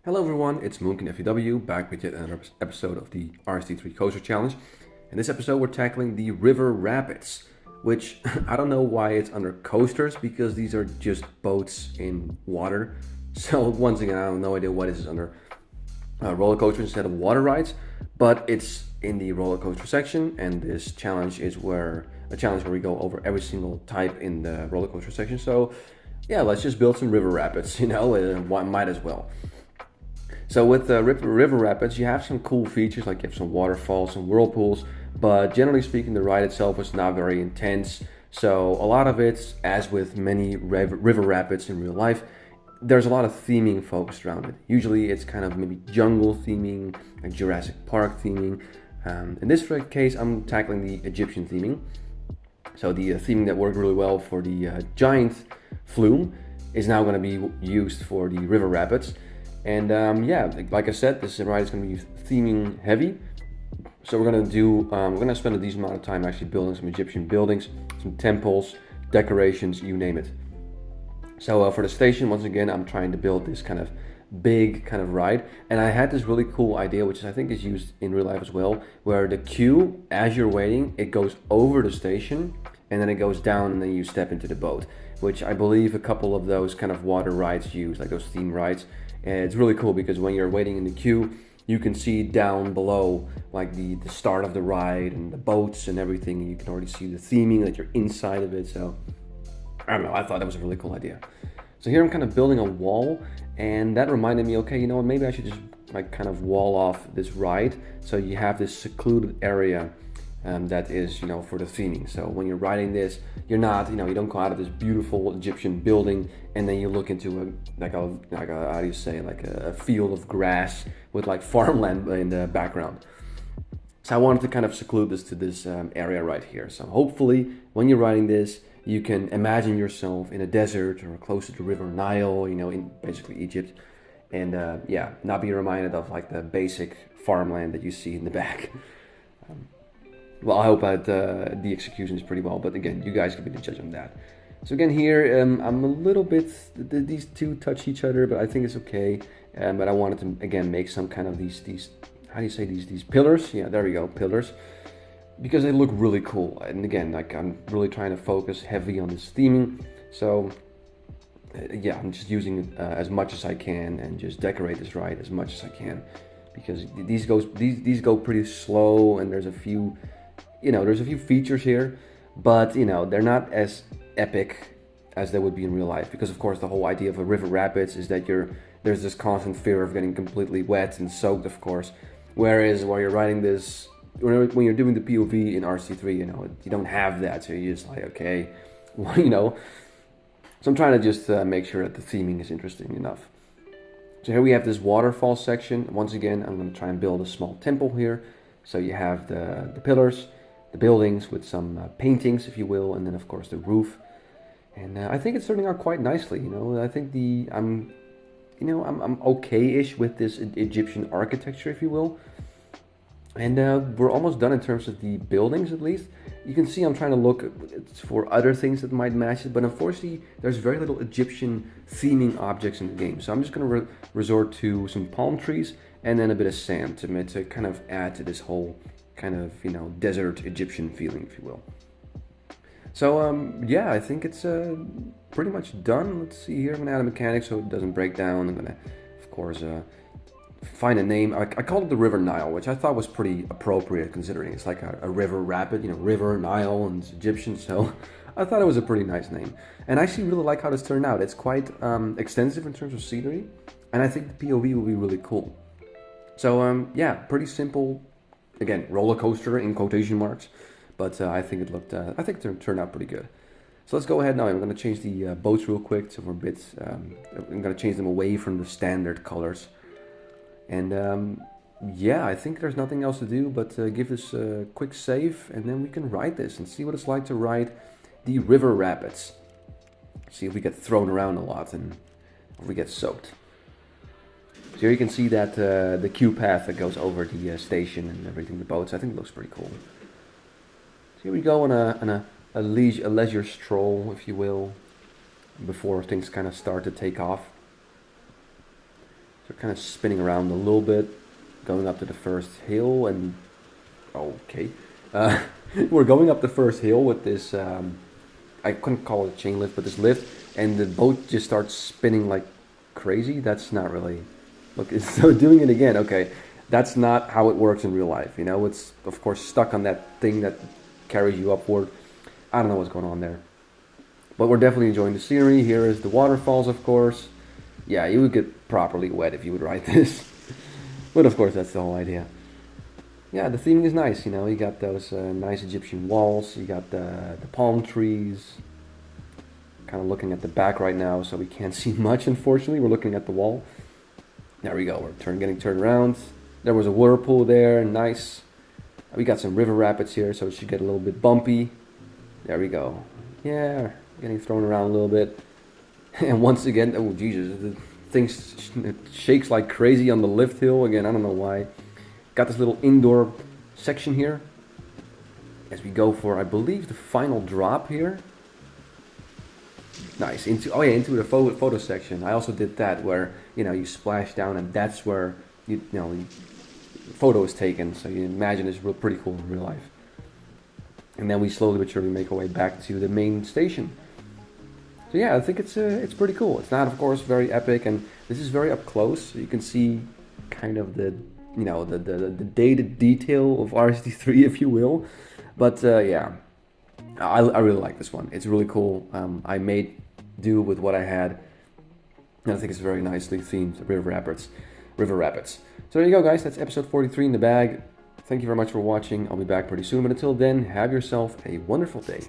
Hello everyone, it's Moonkin FEW back with yet another episode of the RCT3 Coaster Challenge. In this episode we're tackling the river rapids, which I don't know why it's under coasters because these are just boats in water. So once again I have no idea why this is under roller coaster instead of water rides, but it's in the roller coaster section, and this challenge is a challenge where we go over every single type in the roller coaster section. So yeah, let's just build some river rapids, might as well. So with the river rapids, you have some cool features, like you have some waterfalls, some whirlpools, but generally speaking, the ride itself is not very intense. So a lot of it, as with many river rapids in real life, there's a lot of theming focused around it. Usually it's kind of maybe jungle theming, like Jurassic Park theming. In this case, I'm tackling the Egyptian theming. So the theming that worked really well for the giant flume is now going to be used for the river rapids. And like I said, this ride is going to be theming heavy. So we're going to spend a decent amount of time actually building some Egyptian buildings, some temples, decorations, you name it. So for the station, once again, I'm trying to build this kind of big kind of ride. And I had this really cool idea, which I think is used in real life as well, where the queue, as you're waiting, it goes over the station and then it goes down and then you step into the boat, which I believe a couple of those kind of water rides use, like those theme rides. And it's really cool because when you're waiting in the queue, you can see down below like the start of the ride and the boats and everything. And you can already see the theming that you're inside of it. So I don't know, I thought that was a really cool idea. So here I'm kind of building a wall, and that reminded me, okay, you know what, maybe I should just like kind of wall off this ride. So you have this secluded area that is, for the theming. So when you're riding this, you're not, you don't go out of this beautiful Egyptian building and then you look into how do you say, like a field of grass with like farmland in the background. So I wanted to kind of seclude this to this area right here. So hopefully when you're riding this, you can imagine yourself in a desert or close to the river Nile, in basically Egypt. And not be reminded of like the basic farmland that you see in the back. Well, I hope that the execution is pretty well, but again, you guys can be the judge on that. So again here, I'm a little bit, these two touch each other, but I think it's okay. But I wanted to, again, make some kind of these how do you say, these pillars? Yeah, there we go, pillars. Because they look really cool. And again, like I'm really trying to focus heavy on this theming. So I'm just using it as much as I can and just decorate this ride as much as I can. Because these go pretty slow, and there's a few features here, but they're not as epic as they would be in real life, because of course the whole idea of a river rapids is that there's this constant fear of getting completely wet and soaked, of course, whereas while you're riding this, when you're doing the POV in RC3, you don't have that, so you're just like, okay, so I'm trying to just make sure that the theming is interesting enough. So here we have this waterfall section. Once again, I'm going to try and build a small temple here. So you have the pillars, the buildings with some paintings, if you will, and then of course the roof. And I think it's turning out quite nicely. I think I'm okay-ish with this Egyptian architecture, if you will. And we're almost done in terms of the buildings, at least. You can see I'm trying to look for other things that might match it, but unfortunately there's very little Egyptian theming objects in the game. So I'm just going to resort to some palm trees and then a bit of sand to kind of add to this whole kind of, desert Egyptian feeling, if you will. So I think it's pretty much done. Let's see here. I'm going to add a mechanic so it doesn't break down. I'm going to, of course, find a name. I called it the River Nile, which I thought was pretty appropriate considering it's like a river rapid, River Nile, and it's Egyptian, so I thought it was a pretty nice name. And I actually really like how this turned out. It's quite extensive in terms of scenery, and I think the POV will be really cool. So pretty simple. Again, roller coaster in quotation marks, but I think it turned out pretty good. So let's go ahead now. I'm going to change the boats real quick. So we're I'm going to change them away from the standard colors. And I think there's nothing else to do but give this a quick save, and then we can ride this and see what it's like to ride the river rapids. See if we get thrown around a lot and if we get soaked. So here you can see that the queue path that goes over the station and everything, the boats. I think it looks pretty cool. So here we go on a leisure stroll, if you will, before things kind of start to take off. So We're kind of spinning around a little bit, going up to the first hill, and okay. We're going up the first hill with this, I couldn't call it a chain lift, but this lift, and the boat just starts spinning like crazy. That's not really, look, so doing it again, okay. That's not how it works in real life, you know. It's, of course, stuck on that thing that carries you upward. I don't know what's going on there. But we're definitely enjoying the scenery. Here is the waterfalls, of course. Yeah, you would get properly wet if you would ride this. But of course, that's the whole idea. Yeah, the theming is nice, you know. You got those nice Egyptian walls. You got the palm trees. Kind of looking at the back right now, so we can't see much, unfortunately. We're looking at the wall. There we go. We're getting turned around. There was a whirlpool there. Nice. We got some river rapids here, so it should get a little bit bumpy. There we go. Yeah, getting thrown around a little bit. And once again, oh Jesus, the thing shakes like crazy on the lift hill. Again, I don't know why. Got this little indoor section here. As we go for, I believe, the final drop here. Nice. Into the photo section. I also did that where, you know, you splash down and that's where, you know, the photo is taken. So you imagine it's pretty cool in real life. And then we slowly but surely make our way back to the main station. So yeah, I think it's pretty cool. It's not, of course, very epic, and this is very up close. So you can see kind of the, you know, the dated detail of RCT3, if you will. But yeah, I really like this one. It's really cool. I made do with what I had, and I think it's very nicely themed. River Rapids. So there you go, guys. That's episode 43 in the bag. Thank you very much for watching. I'll be back pretty soon, but until then, have yourself a wonderful day.